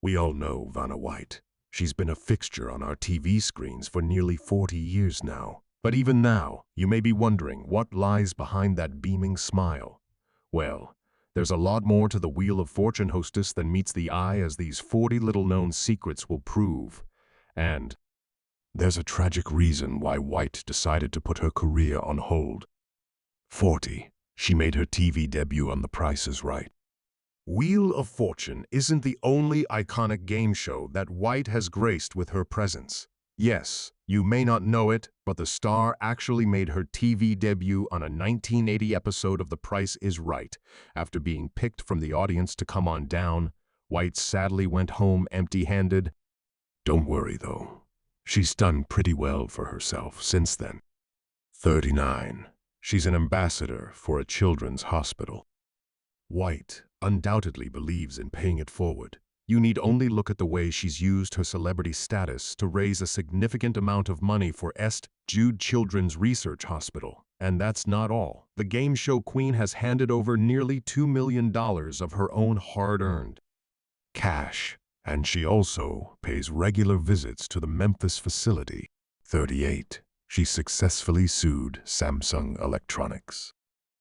We all know Vanna White. She's been a fixture on our TV screens for nearly 40 years now. But even now, you may be wondering what lies behind that beaming smile. Well, there's a lot more to the Wheel of Fortune hostess than meets the eye, as these 40 little-known secrets will prove. And there's a tragic reason why White decided to put her career on hold. 40. She made her TV debut on The Price is Right. Wheel of Fortune isn't the only iconic game show that White has graced with her presence. Yes, you may not know it, but the star actually made her TV debut on a 1980 episode of The Price is Right. After being picked from the audience to come on down, White sadly went home empty-handed. Don't worry, though. She's done pretty well for herself since then. 39. She's an ambassador for a children's hospital. White undoubtedly believes in paying it forward. You need only look at the way she's used her celebrity status to raise a significant amount of money for St. Jude Children's Research Hospital. And that's not all. The game show queen has handed over nearly $2 million of her own hard-earned cash, and she also pays regular visits to the Memphis facility. 38. She successfully sued Samsung Electronics.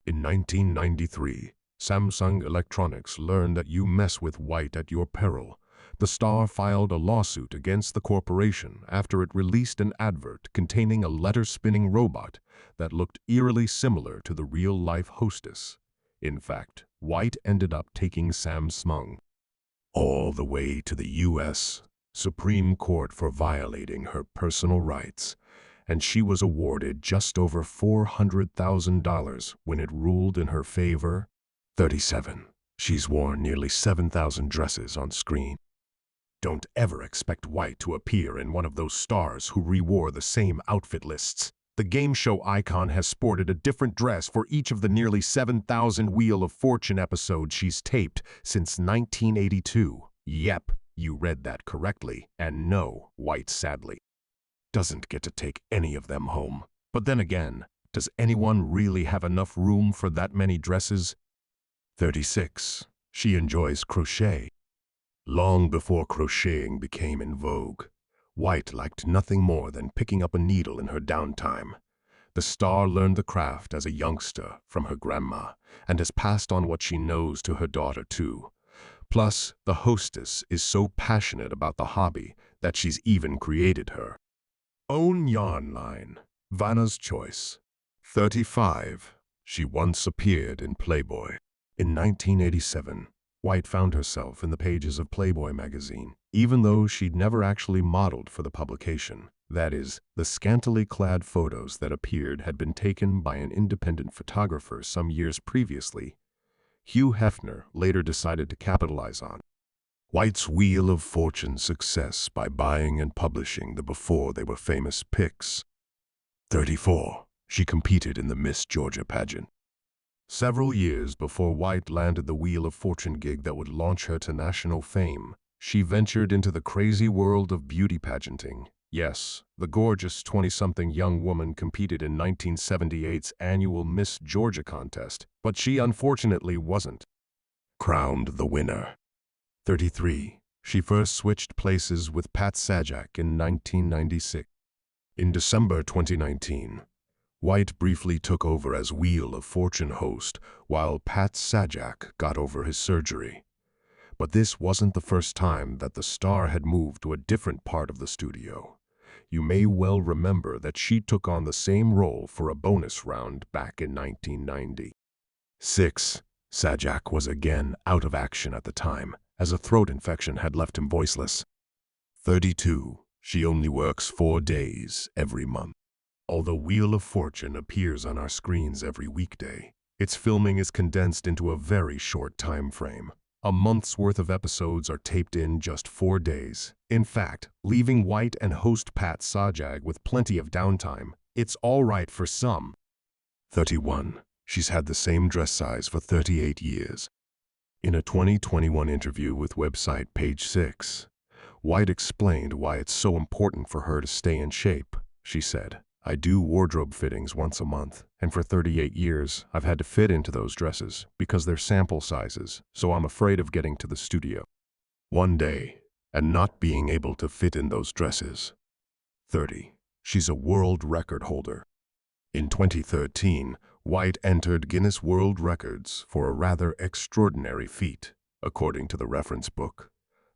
In 1993, Samsung Electronics learned that you mess with White at your peril. The star filed a lawsuit against the corporation after it released an advert containing a letter-spinning robot that looked eerily similar to the real-life hostess. In fact, White ended up taking Samsung all the way to the U.S. Supreme Court for violating her personal rights, and she was awarded just over $400,000 when it ruled in her favor. 37. She's worn nearly 7,000 dresses on screen. Don't ever expect White to appear in one of those stars who re-wore the same outfit lists. The game show icon has sported a different dress for each of the nearly 7,000 Wheel of Fortune episodes she's taped since 1982. Yep, you read that correctly. And no, White sadly doesn't get to take any of them home. But then again, does anyone really have enough room for that many dresses? 36. She enjoys crochet. Long before crocheting became in vogue, White liked nothing more than picking up a needle in her downtime. The star learned the craft as a youngster from her grandma and has passed on what she knows to her daughter too. Plus, the hostess is so passionate about the hobby that she's even created her own yarn line, Vanna's Choice. 35. She once appeared in Playboy. In 1987, White found herself in the pages of Playboy magazine, even though she'd never actually modeled for the publication. That is, the scantily clad photos that appeared had been taken by an independent photographer some years previously. Hugh Hefner later decided to capitalize on White's Wheel of Fortune success by buying and publishing the before-they-were-famous pics. 34. She competed in the Miss Georgia pageant. Several years before White landed the Wheel of Fortune gig that would launch her to national fame, she ventured into the crazy world of beauty pageanting. Yes, the gorgeous 20-something young woman competed in 1978's annual Miss Georgia contest, but she unfortunately wasn't crowned the winner. 33. She first switched places with Pat Sajak in 1996. In December 2019, White briefly took over as Wheel of Fortune host while Pat Sajak got over his surgery. But this wasn't the first time that the star had moved to a different part of the studio. You may well remember that she took on the same role for a bonus round back in 1990. 6. Sajak was again out of action at the time, as a throat infection had left him voiceless. 32. She only works 4 days every month. Although Wheel of Fortune appears on our screens every weekday, its filming is condensed into a very short time frame. A month's worth of episodes are taped in just 4 days. In fact, leaving White and host Pat Sajak with plenty of downtime. It's all right for some. 31. She's had the same dress size for 38 years. In a 2021 interview with website Page 6, White explained why it's so important for her to stay in shape. She said, "I do wardrobe fittings once a month, and for 38 years, I've had to fit into those dresses because they're sample sizes, so I'm afraid of getting to the studio. One day, and not being able to fit in those dresses. 30. She's a world record holder. In 2013, White entered Guinness World Records for a rather extraordinary feat. According to the reference book,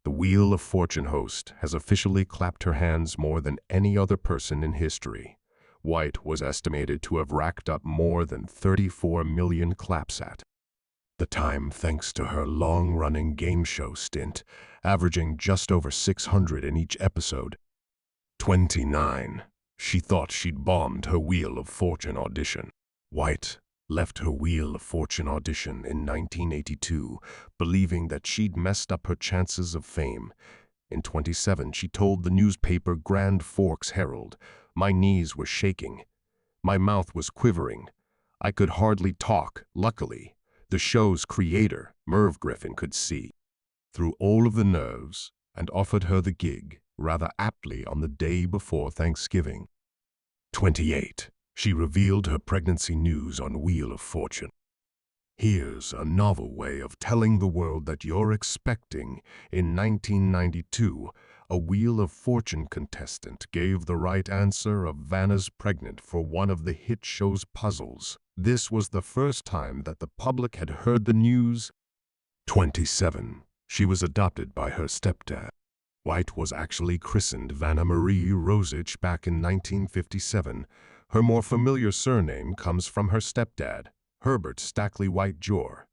the Wheel of Fortune host has officially clapped her hands more than any other person in history. White was estimated to have racked up more than 34 million claps at the time thanks to her long-running game show stint, averaging just over 600 in each episode. 29. She thought she'd bombed her Wheel of Fortune audition. White left her Wheel of Fortune audition in 1982, believing that she'd messed up her chances of fame. In 27, she told the newspaper Grand Forks Herald, "My knees were shaking. My mouth was quivering. I could hardly talk. Luckily, the show's creator, Merv Griffin, could see through all of the nerves and offered her the gig, rather aptly on the day before Thanksgiving." 28. She revealed her pregnancy news on Wheel of Fortune. Here's a novel way of telling the world that you're expecting. In 1992, a Wheel of Fortune contestant gave the right answer of Vanna's pregnant for one of the hit show's puzzles. This was the first time that the public had heard the news. 27. She was adopted by her stepdad. White was actually christened Vanna Marie Rosich back in 1957. Her more familiar surname comes from her stepdad, Herbert Stackley White Jr.,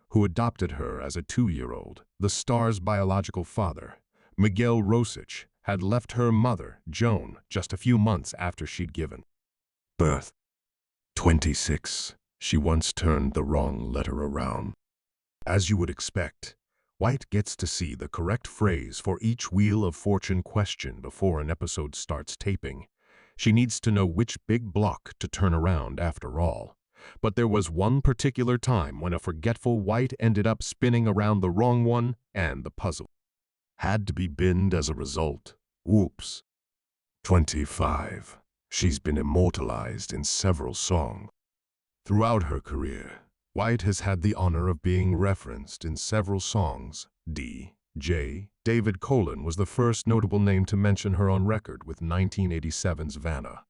who adopted her as a 2-year-old. The star's biological father, Miguel Rosich, had left her mother, Joan, just a few months after she'd given birth. 26. She once turned the wrong letter around. As you would expect, White gets to see the correct phrase for each Wheel of Fortune question before an episode starts taping. She needs to know which big block to turn around after all. But there was one particular time when a forgetful White ended up spinning around the wrong one, and the puzzle had to be binned as a result. Whoops. 25. She's been immortalized in several songs. Throughout her career, White has had the honor of being referenced in several songs. D.J. David Colan was the first notable name to mention her on record with 1987's Vanna.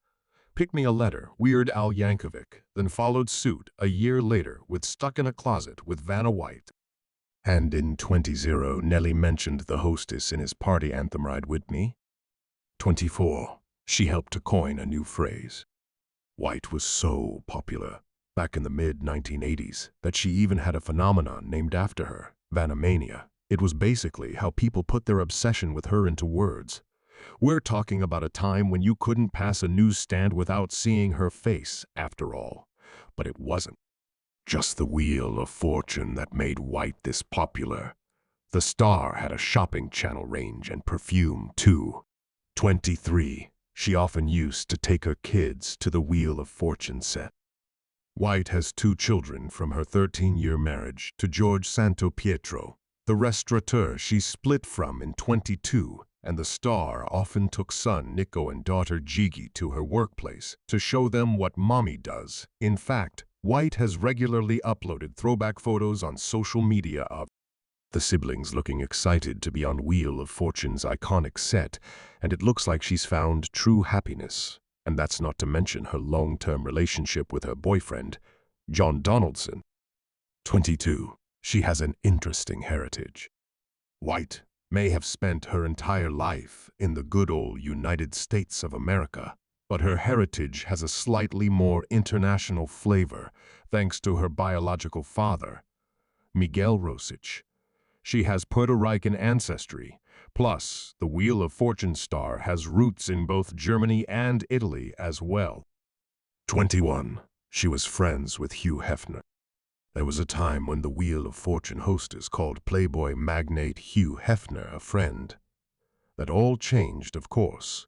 Pick Me a Letter, Weird Al Yankovic, then followed suit a year later with Stuck in a Closet with Vanna White. And in 20, Nelly mentioned the Hostess in his party anthem Ride With Me. 24. She helped to coin a new phrase. White was so popular back in the mid-1980s that she even had a phenomenon named after her, Vanna-mania. It was basically how people put their obsession with her into words. We're talking about a time when you couldn't pass a newsstand without seeing her face, after all. But it wasn't just the Wheel of Fortune that made White this popular. The star had a shopping channel range and perfume, too. 23. She often used to take her kids to the Wheel of Fortune set. White has 2 children from her 13-year marriage to George Santo Pietro, the restaurateur she split from in 22, and the star often took son Nico and daughter Gigi to her workplace to show them what mommy does. In fact, White has regularly uploaded throwback photos on social media of the siblings looking excited to be on Wheel of Fortune's iconic set, and it looks like she's found true happiness. And that's not to mention her long-term relationship with her boyfriend, John Donaldson. 22. She has an interesting heritage. White may have spent her entire life in the good old United States of America, but her heritage has a slightly more international flavor thanks to her biological father, Miguel Rosich. She has Puerto Rican ancestry. Plus, the Wheel of Fortune star has roots in both Germany and Italy as well. 21. She was friends with Hugh Hefner. There was a time when the Wheel of Fortune hostess called Playboy magnate Hugh Hefner a friend. That all changed, of course,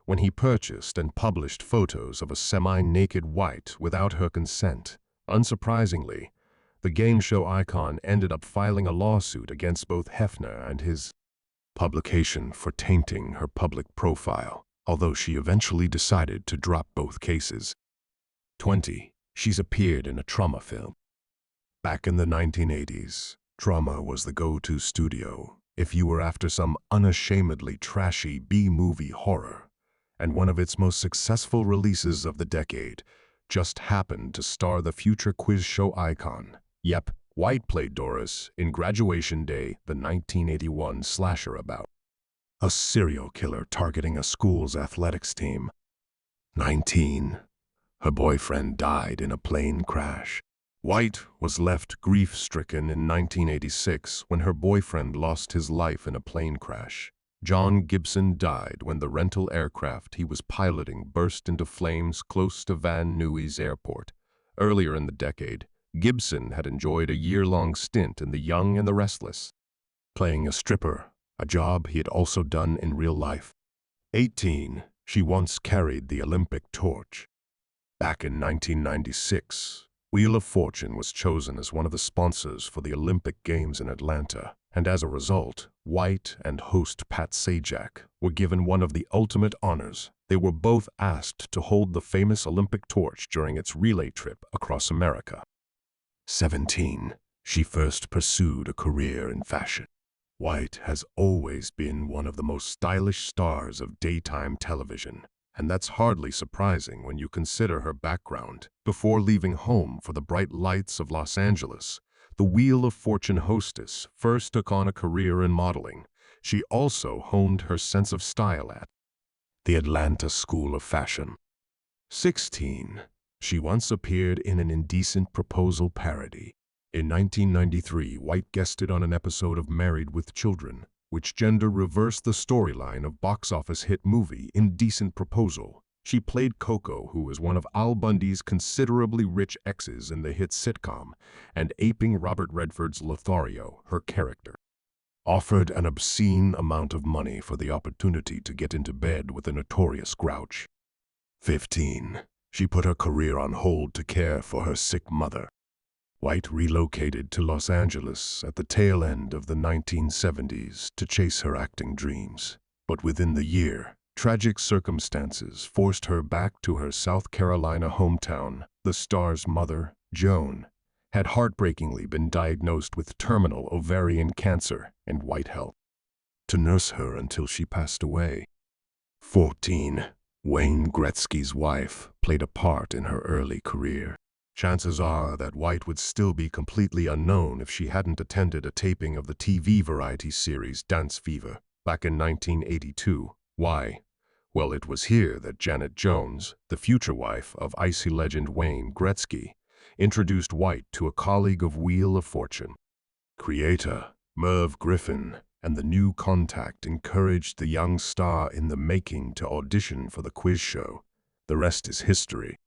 when he purchased and published photos of a semi-naked White without her consent. Unsurprisingly, the game show icon ended up filing a lawsuit against both Hefner and his publication for tainting her public profile, although she eventually decided to drop both cases. 20. She's appeared in a trauma film. Back in the 1980s, Trauma was the go-to studio If you were after some unashamedly trashy B-movie horror, and one of its most successful releases of the decade just happened to star the future quiz show icon. Yep, White played Doris in Graduation Day, the 1981 slasher about a serial killer targeting a school's athletics team. 19. Her boyfriend died in a plane crash. White was left grief-stricken in 1986 when her boyfriend lost his life in a plane crash. John Gibson died when the rental aircraft he was piloting burst into flames close to Van Nuys Airport. Earlier in the decade, Gibson had enjoyed a year-long stint in The Young and the Restless, playing a stripper, a job he had also done in real life. 18. She once carried the Olympic torch. Back in 1996, Wheel of Fortune was chosen as one of the sponsors for the Olympic Games in Atlanta, and as a result, White and host Pat Sajak were given one of the ultimate honors. They were both asked to hold the famous Olympic torch during its relay trip across America. 17. She first pursued a career in fashion. White has always been one of the most stylish stars of daytime television, and that's hardly surprising when you consider her background. Before leaving home for the bright lights of Los Angeles, the Wheel of Fortune hostess first took on a career in modeling. She also honed her sense of style at the Atlanta School of Fashion. 16. She once appeared in an indecent proposal parody. In 1993, White guested on an episode of Married with Children, which gender-reversed the storyline of box-office hit movie Indecent Proposal. She played Coco, who was one of Al Bundy's considerably rich exes in the hit sitcom, and aping Robert Redford's Lothario, her character. Offered an obscene amount of money for the opportunity to get into bed with a notorious grouch. 15. She put her career on hold to care for her sick mother. White relocated to Los Angeles at the tail end of the 1970s to chase her acting dreams. But within the year, tragic circumstances forced her back to her South Carolina hometown. The star's mother, Joan, had heartbreakingly been diagnosed with terminal ovarian cancer, and White helped to nurse her until she passed away. 14. Wayne Gretzky's wife played a part in her early career. Chances are that White would still be completely unknown if she hadn't attended a taping of the TV variety series Dance Fever back in 1982. Why? Well, it was here that Janet Jones, the future wife of icy legend Wayne Gretzky, introduced White to a colleague of Wheel of Fortune. Creator Merv Griffin and the new contact encouraged the young star in the making to audition for the quiz show. The rest is history.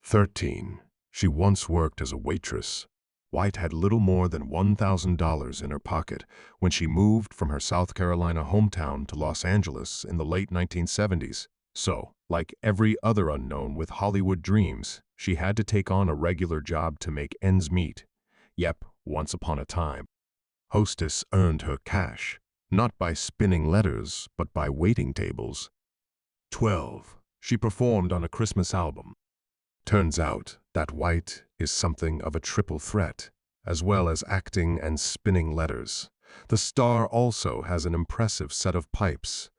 13. She once worked as a waitress. White had little more than $1,000 in her pocket when she moved from her South Carolina hometown to Los Angeles in the late 1970s. So, like every other unknown with Hollywood dreams, she had to take on a regular job to make ends meet. Yep, once upon a time, Hostess earned her cash, not by spinning letters, but by waiting tables. 12. She performed on a Christmas album. Turns out that White is something of a triple threat, as well as acting and spinning letters. The star also has an impressive set of pipes.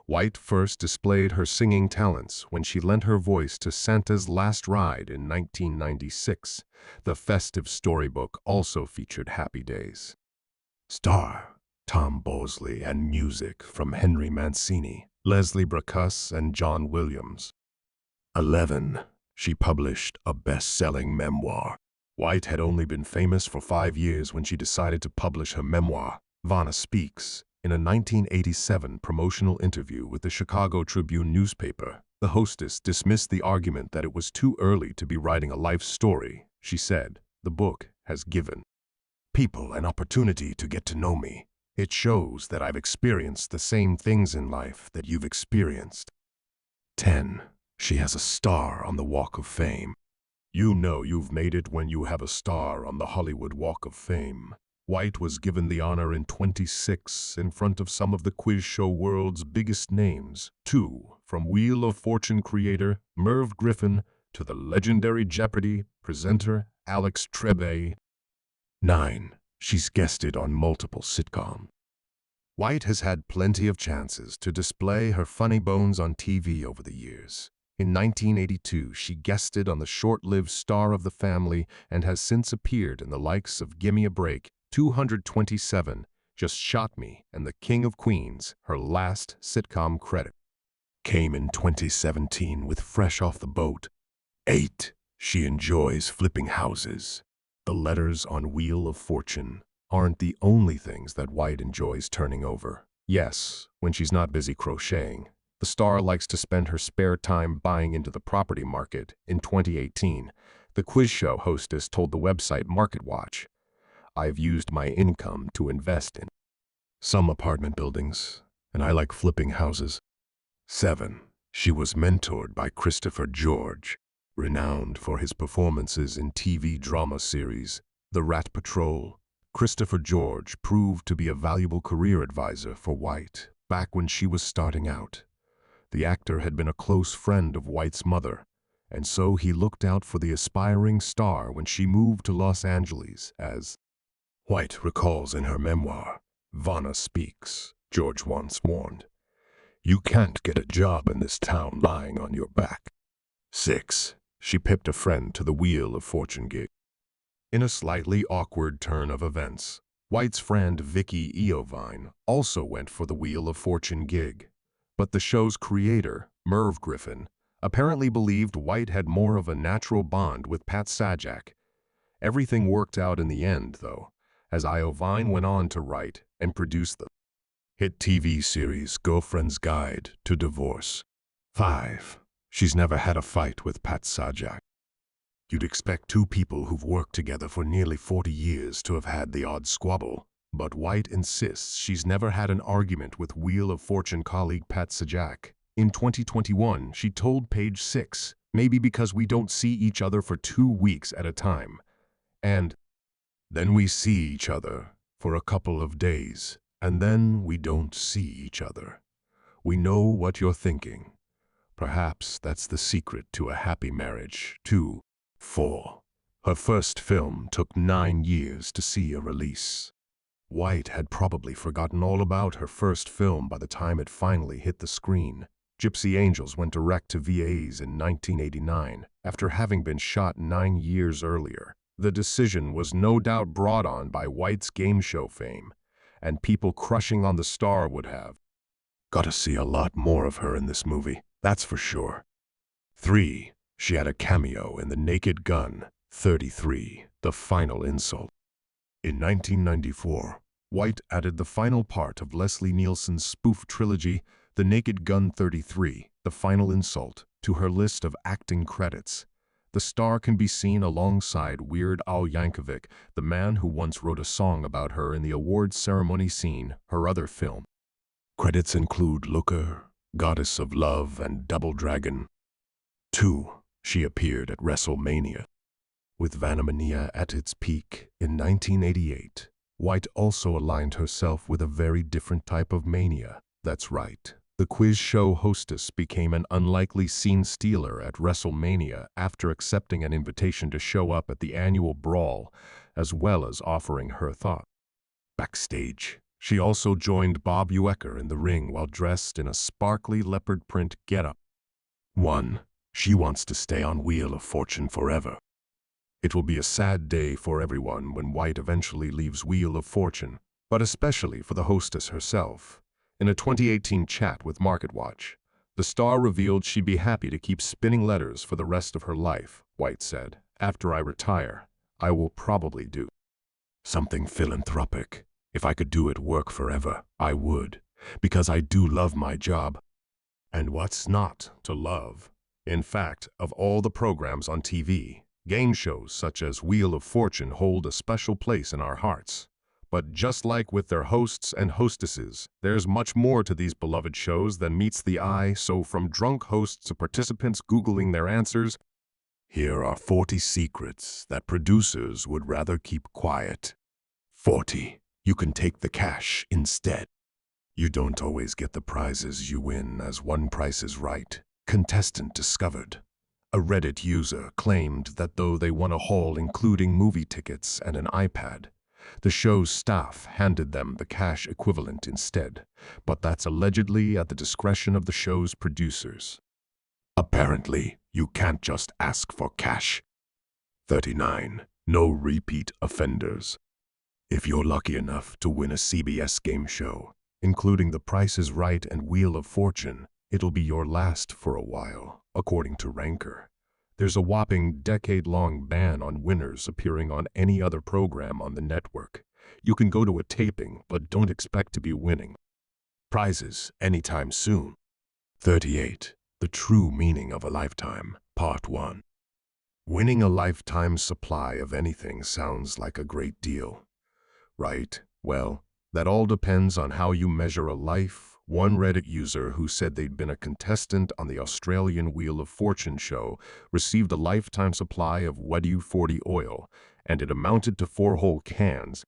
White first displayed her singing talents when she lent her voice to Santa's Last Ride in 1996. The festive storybook also featured Happy Days. Star Tom Bosley and music from Henry Mancini, Leslie Bricusse, and John Williams. 11. She published a best-selling memoir. White had only been famous for 5 years when she decided to publish her memoir, Vanna Speaks. In a 1987 promotional interview with the Chicago Tribune newspaper, the hostess dismissed the argument that it was too early to be writing a life story. She said, "The book has given people an opportunity to get to know me. It shows that I've experienced the same things in life that you've experienced." 10. She has a star on the Walk of Fame. You know you've made it when you have a star on the Hollywood Walk of Fame. White was given the honor in 26 in front of some of the quiz show world's biggest names. 2. From Wheel of Fortune creator Merv Griffin to the legendary Jeopardy presenter Alex Trebek. 9. She's guested on multiple sitcoms. White has had plenty of chances to display her funny bones on TV over the years. In 1982, she guested on the short-lived Star of the Family and has since appeared in the likes of Gimme a Break, 227, Just Shot Me, and The King of Queens. Her last sitcom credit came in 2017 with Fresh Off the Boat. 8. She enjoys flipping houses. The letters on Wheel of Fortune aren't the only things that White enjoys turning over. Yes, when she's not busy crocheting, the star likes to spend her spare time buying into the property market. In 2018, the quiz show hostess told the website MarketWatch, "I've used my income to invest in some apartment buildings, and I like flipping houses." 7. She was mentored by Christopher George, renowned for his performances in TV drama series The Rat Patrol. Christopher George proved to be a valuable career advisor for White back when she was starting out. The actor had been a close friend of White's mother, and so he looked out for the aspiring star when she moved to Los Angeles. As White recalls in her memoir, Vanna Speaks, George once warned, "You can't get a job in this town lying on your back." 6. She pipped a friend to the Wheel of Fortune gig. In a slightly awkward turn of events, White's friend Vicky Iovine also went for the Wheel of Fortune gig. But the show's creator, Merv Griffin, apparently believed White had more of a natural bond with Pat Sajak. Everything worked out in the end, though, as Iovine went on to write and produce the hit TV series Girlfriend's Guide to Divorce. 5. She's never had a fight with Pat Sajak. You'd expect two people who've worked together for nearly 40 years to have had the odd squabble, but White insists she's never had an argument with Wheel of Fortune colleague Pat Sajak. In 2021, she told Page 6, "Maybe because we don't see each other for 2 weeks at a time. And then we see each other for a couple of days, and then we don't see each other. We know what you're thinking. Perhaps that's the secret to a happy marriage, too." 4. Her first film took 9 years to see a release. White had probably forgotten all about her first film by the time it finally hit the screen. Gypsy Angels went direct to VAs in 1989, after having been shot 9 years earlier. The decision was no doubt brought on by White's game show fame, and people crushing on the star would have got to see a lot more of her in this movie, that's for sure. 3. She had a cameo in The Naked Gun, 33, The Final Insult. In 1994, White added the final part of Leslie Nielsen's spoof trilogy, The Naked Gun 33, The Final Insult, to her list of acting credits. The star can be seen alongside Weird Al Yankovic, the man who once wrote a song about her in the awards ceremony scene, her other film. Credits include Looker, Goddess of Love, and Double Dragon. 2. She appeared at WrestleMania. With Vanna at its peak in 1988, White also aligned herself with a very different type of mania. That's right. The quiz show hostess became an unlikely scene stealer at WrestleMania after accepting an invitation to show up at the annual brawl, as well as offering her thought. Backstage, she also joined Bob Uecker in the ring while dressed in a sparkly leopard print getup. 1. She wants to stay on Wheel of Fortune forever. It will be a sad day for everyone when White eventually leaves Wheel of Fortune, but especially for the hostess herself. In a 2018 chat with MarketWatch, the star revealed she'd be happy to keep spinning letters for the rest of her life. White said, "After I retire, I will probably do something philanthropic. If I could do it work forever, I would, because I do love my job." And what's not to love? In fact, of all the programs on TV, game shows such as Wheel of Fortune hold a special place in our hearts. But just like with their hosts and hostesses, there's much more to these beloved shows than meets the eye, so from drunk hosts to participants Googling their answers, here are 40 secrets that producers would rather keep quiet. 40. You can take the cash instead. You don't always get the prizes you win as one Price is Right contestant discovered. A Reddit user claimed that though they won a haul including movie tickets and an iPad, The show's staff handed them the cash equivalent instead, but that's allegedly at the discretion of the show's producers. Apparently, you can't just ask for cash. 39. No repeat offenders. If you're lucky enough to win a CBS game show, including The Price is Right and Wheel of Fortune, it'll be your last for a while, according to Ranker. There's a whopping decade-long ban on winners appearing on any other program on the network. You can go to a taping, but don't expect to be winning prizes anytime soon. 38. The True Meaning of a Lifetime, Part 1. Winning a lifetime supply of anything sounds like a great deal, right? Well, that all depends on how you measure a life. One Reddit user who said they'd been a contestant on the Australian Wheel of Fortune show received a lifetime supply of WD-40 oil, and it amounted to 4 whole cans.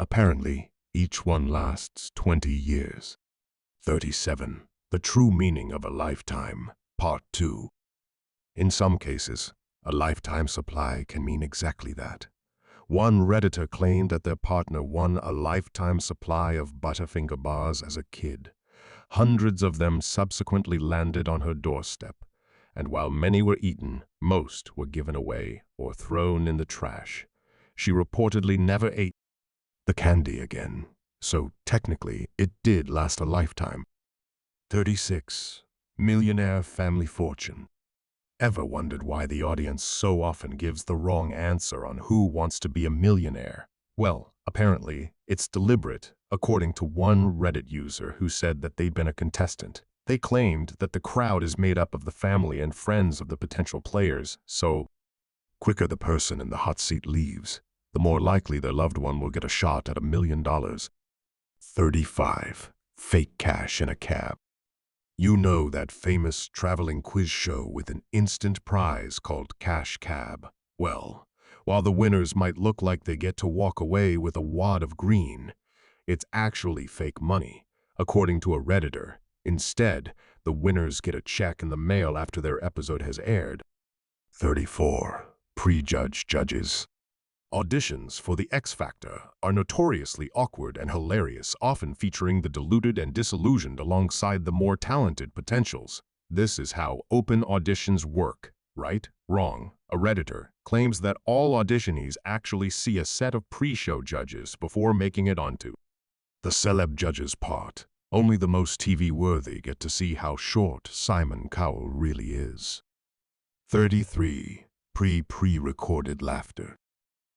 Apparently, each one lasts 20 years. 37. The True Meaning of a Lifetime, Part 2. In some cases, a lifetime supply can mean exactly that. One Redditor claimed that their partner won a lifetime supply of Butterfinger bars as a kid. Hundreds of them subsequently landed on her doorstep, and while many were eaten, most were given away or thrown in the trash. She reportedly never ate the candy again, so technically it did last a lifetime. 36. Millionaire Family Fortune. Ever wondered why the audience so often gives the wrong answer on who wants to be a millionaire? Well, apparently, it's deliberate, according to one Reddit user who said that they'd been a contestant. They claimed that the crowd is made up of the family and friends of the potential players, so quicker the person in the hot seat leaves, the more likely their loved one will get a shot at $1 million. 35. Fake cash in a cab. You know that famous traveling quiz show with an instant prize called Cash Cab? Well, while the winners might look like they get to walk away with a wad of green, it's actually fake money, according to a Redditor. Instead, the winners get a check in the mail after their episode has aired. 34. Prejudged judges. Auditions for The X Factor are notoriously awkward and hilarious, often featuring the deluded and disillusioned alongside the more talented potentials. This is how open auditions work, right? Wrong. A Redditor claims that all auditionees actually see a set of pre-show judges before making it onto the celeb judges part. Only the most TV-worthy get to see how short Simon Cowell really is. 33. Pre-recorded laughter.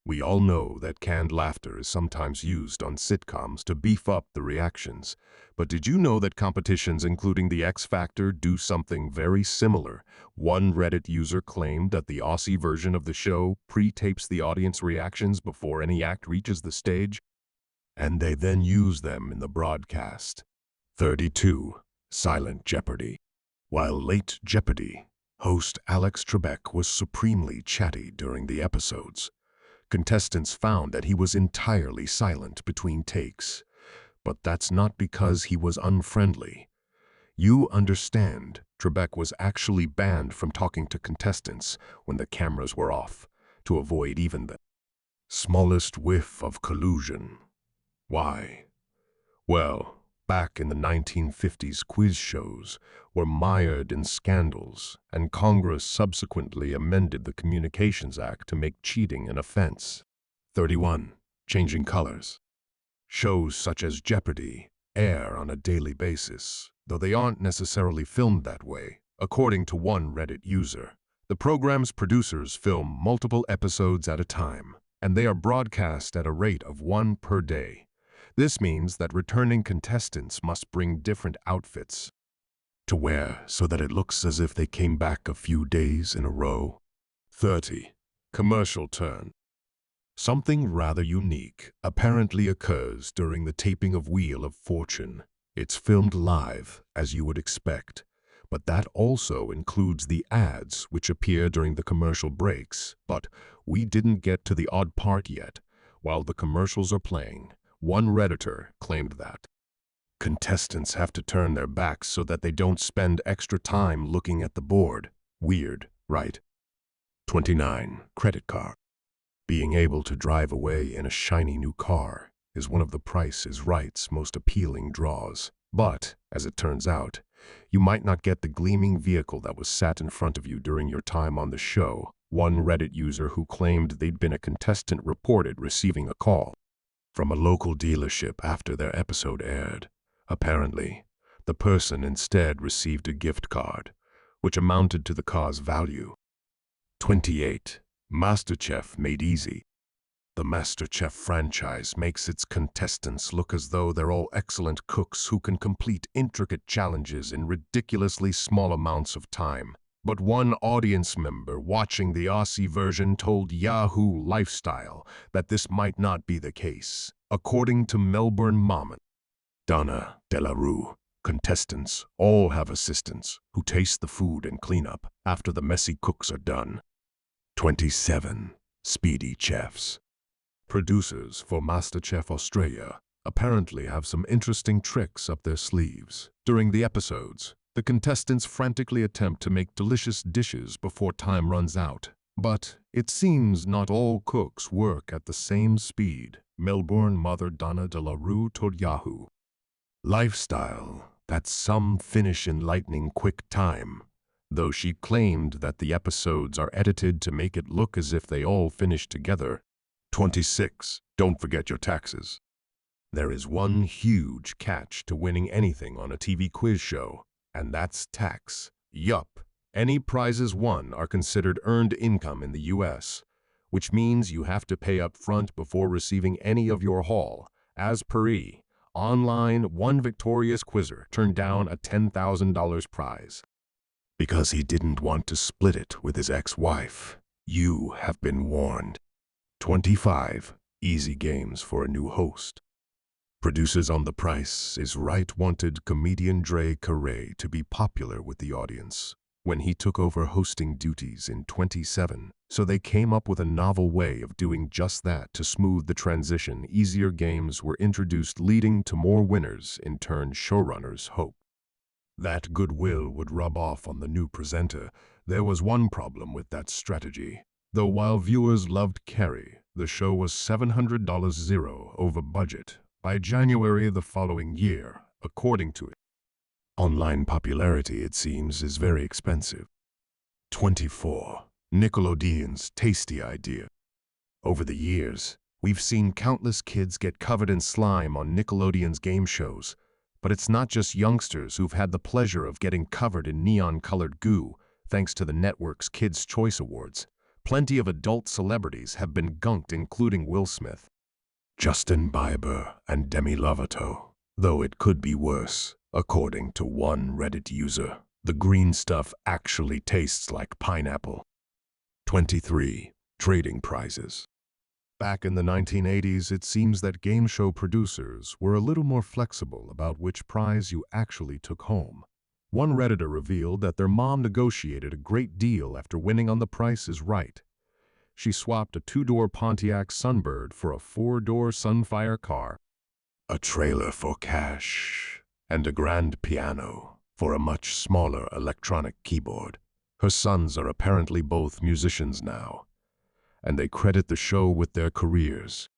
We all know that canned laughter is sometimes used on sitcoms to beef up the reactions. But did you know that competitions including The X Factor do something very similar? One Reddit user claimed that the Aussie version of the show pre-tapes the audience reactions before any act reaches the stage, and they then use them in the broadcast. 32. Silent Jeopardy. While Late Jeopardy! Host Alex Trebek was supremely chatty during the episodes, contestants found that he was entirely silent between takes. But that's not because he was unfriendly. You understand, Trebek was actually banned from talking to contestants when the cameras were off, to avoid even the smallest whiff of collusion. Why? Well, back in the 1950s, quiz shows were mired in scandals, and Congress subsequently amended the Communications Act to make cheating an offense. 31. Changing colors. Shows such as Jeopardy! Air on a daily basis, though they aren't necessarily filmed that way, according to one Reddit user. The program's producers film multiple episodes at a time, and they are broadcast at a rate of 1 per day. This means that returning contestants must bring different outfits to wear so that it looks as if they came back a few days in a row. 30. Commercial turn. Something rather unique apparently occurs during the taping of Wheel of Fortune. It's filmed live, as you would expect, but that also includes the ads which appear during the commercial breaks. But we didn't get to the odd part yet. While the commercials are playing, one Redditor claimed that contestants have to turn their backs so that they don't spend extra time looking at the board. Weird, right? 29. Credit card. Being able to drive away in a shiny new car is one of the Price is Right's most appealing draws. But, as it turns out, you might not get the gleaming vehicle that was sat in front of you during your time on the show. One Reddit user who claimed they'd been a contestant reported receiving a call from a local dealership after their episode aired. Apparently, the person instead received a gift card, which amounted to the car's value. 28. MasterChef Made Easy. The MasterChef franchise makes its contestants look as though they're all excellent cooks who can complete intricate challenges in ridiculously small amounts of time. But one audience member watching the Aussie version told Yahoo Lifestyle that this might not be the case. According to Melbourne mom Donna De La Rue, contestants all have assistants who taste the food and clean up after the messy cooks are done. 27. Speedy Chefs. Producers for MasterChef Australia apparently have some interesting tricks up their sleeves. During the episodes, the contestants frantically attempt to make delicious dishes before time runs out. But it seems not all cooks work at the same speed. Melbourne mother Donna De La Rue told Yahoo Lifestyle that some finish in lightning quick time, though she claimed that the episodes are edited to make it look as if they all finish together. 26. Don't forget your taxes. There is one huge catch to winning anything on a TV quiz show, and that's tax. Yup, any prizes won are considered earned income in the US, which means you have to pay up front before receiving any of your haul. As per online, one victorious quizzer turned down a $10,000 prize because he didn't want to split it with his ex-wife. You have been warned. 25. Easy games for a new host. Producers on The Price is Right wanted comedian Dre Carey to be popular with the audience when he took over hosting duties in 2017, so they came up with a novel way of doing just that to smooth the transition. Easier games were introduced, leading to more winners. In turn, showrunners hoped that goodwill would rub off on the new presenter. There was one problem with that strategy. Though while viewers loved Carey, the show was $700 over budget by January the following year, according to it. Online popularity, it seems, is very expensive. 24. Nickelodeon's tasty idea. Over the years, we've seen countless kids get covered in slime on Nickelodeon's game shows, but it's not just youngsters who've had the pleasure of getting covered in neon-colored goo, thanks to the network's Kids' Choice Awards. Plenty of adult celebrities have been gunked, including Will Smith, Justin Bieber, and Demi Lovato. Though it could be worse, according to one Reddit user. The green stuff actually tastes like pineapple. 23. Trading prizes. Back in the 1980s, it seems that game show producers were a little more flexible about which prize you actually took home. One Redditor revealed that their mom negotiated a great deal after winning on The Price is Right. She swapped a 2-door Pontiac Sunbird for a 4-door Sunfire car, a trailer for cash, and a grand piano for a much smaller electronic keyboard. Her sons are apparently both musicians now, and they credit the show with their careers.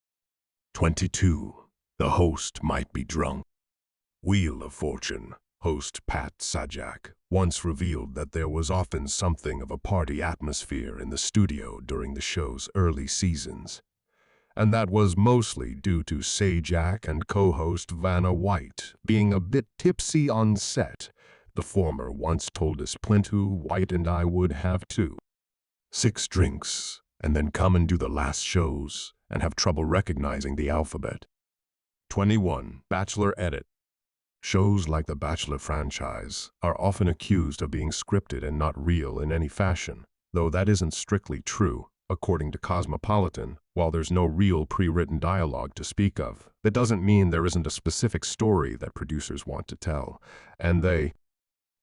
22. The host might be drunk. Wheel of Fortune host Pat Sajak once revealed that there was often something of a party atmosphere in the studio during the show's early seasons, and that was mostly due to Sajak and co-host Vanna White being a bit tipsy on set. The former once told us Plintu White and I would have 6 drinks and then come and do the last shows and have trouble recognizing the alphabet. 21. Bachelor Edit. Shows like the Bachelor franchise are often accused of being scripted and not real in any fashion, though that isn't strictly true. According to Cosmopolitan, while there's no real pre-written dialogue to speak of, that doesn't mean there isn't a specific story that producers want to tell, and they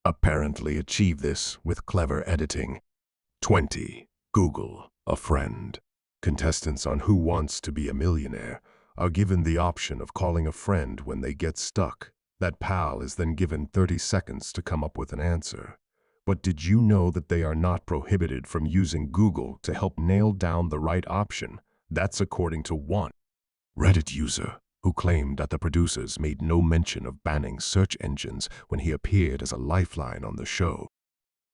apparently achieve this with clever editing. 20. Google a friend. Contestants on Who Wants to Be a Millionaire are given the option of calling a friend when they get stuck. That pal is then given 30 seconds to come up with an answer. But did you know that they are not prohibited from using Google to help nail down the right option? That's according to one Reddit user who claimed that the producers made no mention of banning search engines when he appeared as a lifeline on the show.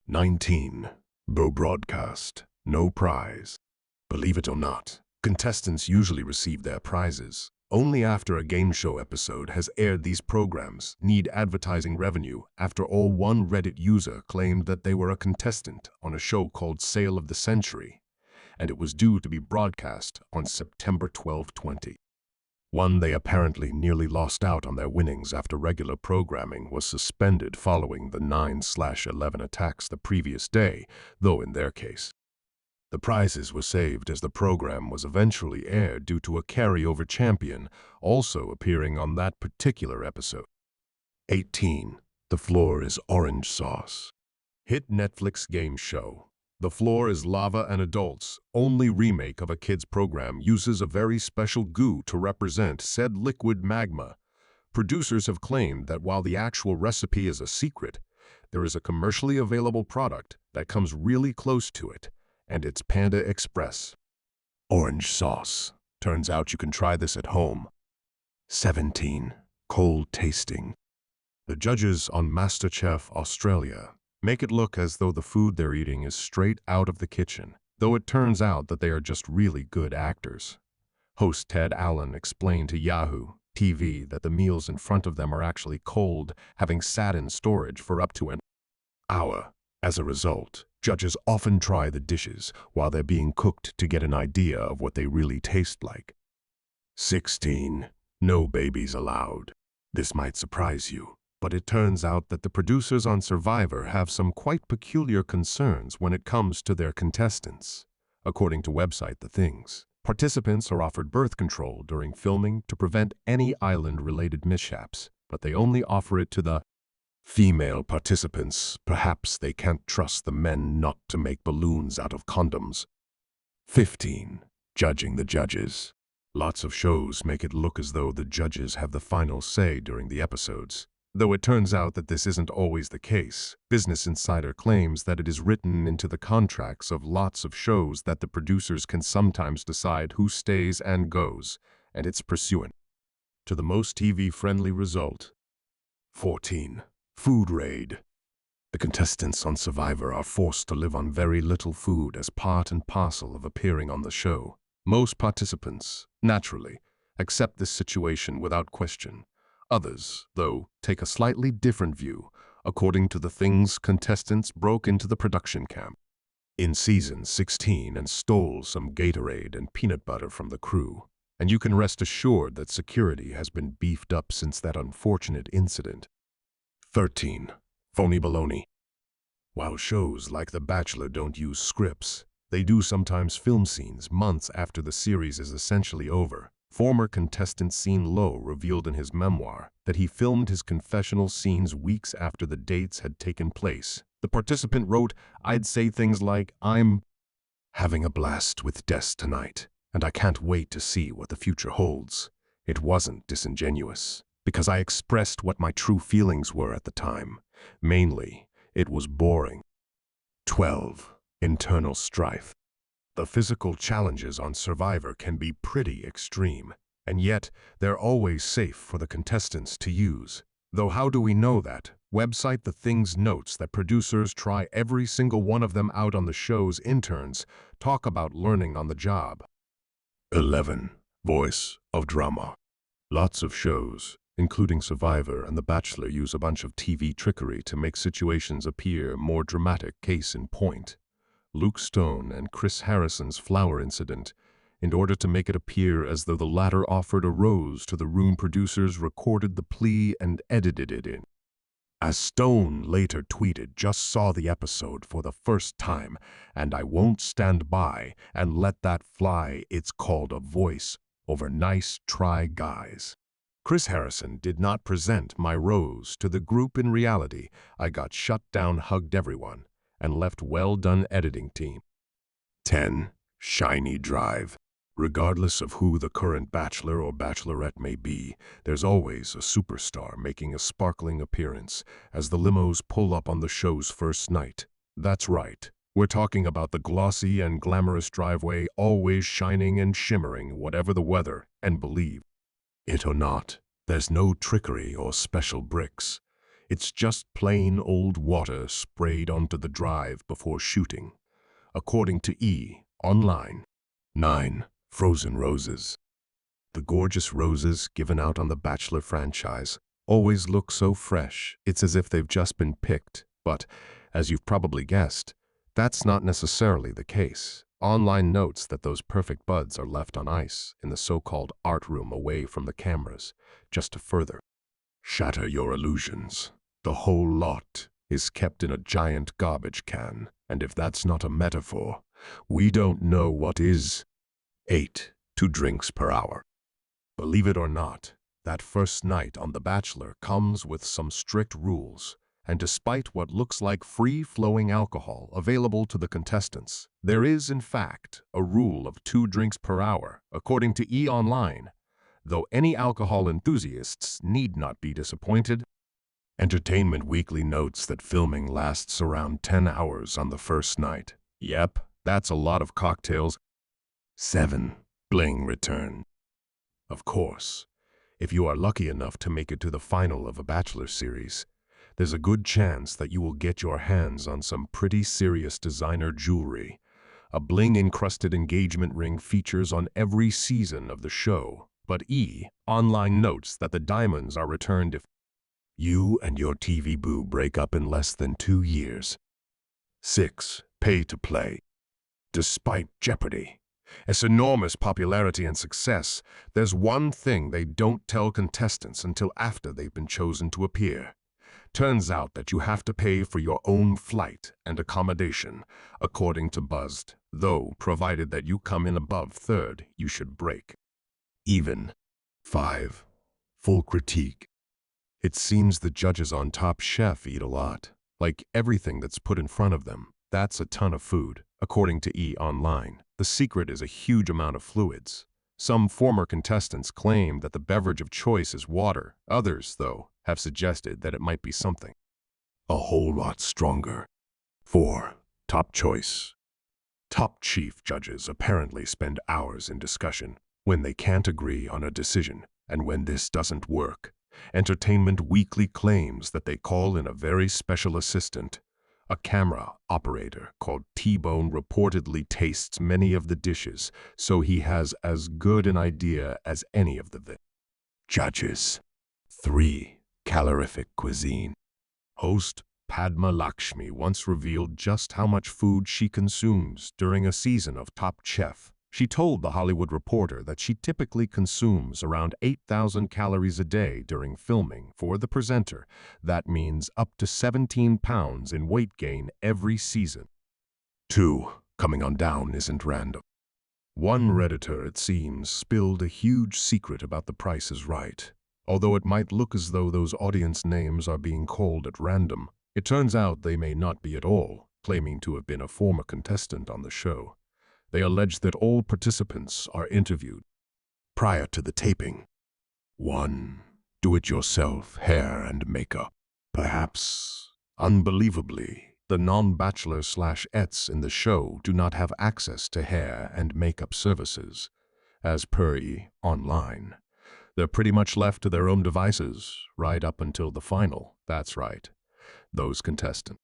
19. Bo broadcast, no prize. Believe it or not, contestants usually receive their prizes only after a game show episode has aired. These programs need advertising revenue. After all, one Reddit user claimed that they were a contestant on a show called Sale of the Century, and it was due to be broadcast on September 12, 20. They apparently nearly lost out on their winnings after regular programming was suspended following the 9/11 attacks the previous day, though in their case, the prizes were saved as the program was eventually aired due to a carryover champion also appearing on that particular episode. 18. The Floor is Orange Sauce. Hit Netflix game show The Floor is Lava, an adults only remake of a kids program, uses a very special goo to represent said liquid magma. Producers have claimed that while the actual recipe is a secret, there is a commercially available product that comes really close to it, and it's Panda Express orange sauce. Turns out you can try this at home. 17. Cold tasting. The judges on MasterChef Australia make it look as though the food they're eating is straight out of the kitchen, though it turns out that they are just really good actors. Host Ted Allen explained to Yahoo TV that the meals in front of them are actually cold, having sat in storage for up to an hour. As a result, judges often try the dishes while they're being cooked to get an idea of what they really taste like. 16. No babies allowed. This might surprise you, but it turns out that the producers on Survivor have some quite peculiar concerns when it comes to their contestants. According to website The Things, participants are offered birth control during filming to prevent any island-related mishaps, but they only offer it to the female participants. Perhaps they can't trust the men not to make balloons out of condoms. 15. Judging the judges. Lots of shows make it look as though the judges have the final say during the episodes, though it turns out that this isn't always the case. Business Insider claims that it is written into the contracts of lots of shows that the producers can sometimes decide who stays and goes, and it's pursuant to the most TV-friendly result. 14. Food raid. The contestants on Survivor are forced to live on very little food as part and parcel of appearing on the show. Most participants, naturally, accept this situation without question. Others, though, take a slightly different view. According to The Things, contestants broke into the production camp in season 16 and stole some Gatorade and peanut butter from the crew. And you can rest assured that security has been beefed up since that unfortunate incident. 13. Phony baloney. While shows like The Bachelor don't use scripts, they do sometimes film scenes months after the series is essentially over. Former contestant Sean Lowe revealed in his memoir that he filmed his confessional scenes weeks after the dates had taken place. The participant wrote, "I'd say things like, 'I'm having a blast with Des tonight, and I can't wait to see what the future holds.' It wasn't disingenuous, because I expressed what my true feelings were at the time. Mainly, it was boring." 12. Internal strife. The physical challenges on Survivor can be pretty extreme, and yet they're always safe for the contestants to use. Though how do we know that? Website The Things notes that producers try every single one of them out on the show's interns, talk about learning on the job. 11. Voice of drama. Lots of shows, including Survivor and The Bachelor, use a bunch of TV trickery to make situations appear more dramatic. Case in point, Luke Stone and Chris Harrison's flower incident. In order to make it appear as though the latter offered a rose to the room, producers recorded the plea and edited it in. As Stone later tweeted, "Just saw the episode for the first time, and I won't stand by and let that fly. It's called a voice over nice try, guys." Chris Harrison did not present my rose to the group. In reality, I got shut down, hugged everyone, and left. Well done, editing team. 10. Shiny drive. Regardless of who the current bachelor or bachelorette may be, there's always a superstar making a sparkling appearance as the limos pull up on the show's first night. That's right, We're talking about the glossy and glamorous driveway, always shining and shimmering, whatever the weather, and believe it or not, there's no trickery or special bricks. It's just plain old water sprayed onto the drive before shooting. According to E! Online. 9. Frozen roses. The gorgeous roses given out on the Bachelor franchise always look so fresh, it's as if they've just been picked. But, as you've probably guessed, that's not necessarily the case. Online notes that those perfect buds are left on ice in the so-called art room away from the cameras, just to further shatter your illusions. The whole lot is kept in a giant garbage can, and if that's not a metaphor, we don't know what is. 8. 2 drinks per hour. Believe it or not, that first night on The Bachelor comes with some strict rules, and despite what looks like free-flowing alcohol available to the contestants, there is, in fact, a rule of 2 drinks per hour, according to E! Online, though any alcohol enthusiasts need not be disappointed. Entertainment Weekly notes that filming lasts around 10 hours on the first night. Yep, that's a lot of cocktails. 7. Bling return. Of course, if you are lucky enough to make it to the final of a Bachelor series, there's a good chance that you will get your hands on some pretty serious designer jewelry. A bling-encrusted engagement ring features on every season of the show, but E! Online notes that the diamonds are returned if you and your TV boo break up in less than 2 years. 6. Pay to play. Despite Jeopardy! Its enormous popularity and success, there's one thing they don't tell contestants until after they've been chosen to appear. Turns out that you have to pay for your own flight and accommodation, according to Buzzed, though, provided that you come in above third, you should break even. 5. Full critique. It seems the judges on Top Chef eat a lot. Like everything that's put in front of them, that's a ton of food. According to E! Online, the secret is a huge amount of fluids. Some former contestants claim that the beverage of choice is water. Others, though, have suggested that it might be something a whole lot stronger. 4. Top choice. Top chief judges apparently spend hours in discussion when they can't agree on a decision, and when this doesn't work, Entertainment Weekly claims that they call in a very special assistant. A camera operator called T-Bone reportedly tastes many of the dishes, so he has as good an idea as any of the judges. 3. Calorific cuisine. Host Padma Lakshmi once revealed just how much food she consumes during a season of Top Chef. She told The Hollywood Reporter that she typically consumes around 8,000 calories a day during filming for the presenter. That means up to 17 pounds in weight gain every season. 2. Coming on down isn't random. One Redditor, it seems, spilled a huge secret about The Price is Right. Although it might look as though those audience names are being called at random, it turns out they may not be at all, claiming to have been a former contestant on the show. They allege that all participants are interviewed prior to the taping. 1. Do-it-yourself hair and makeup. Perhaps, unbelievably, the non-bachelor/ettes in the show do not have access to hair and makeup services. As per E! Online, they're pretty much left to their own devices, right up until the final. That's right, those contestants.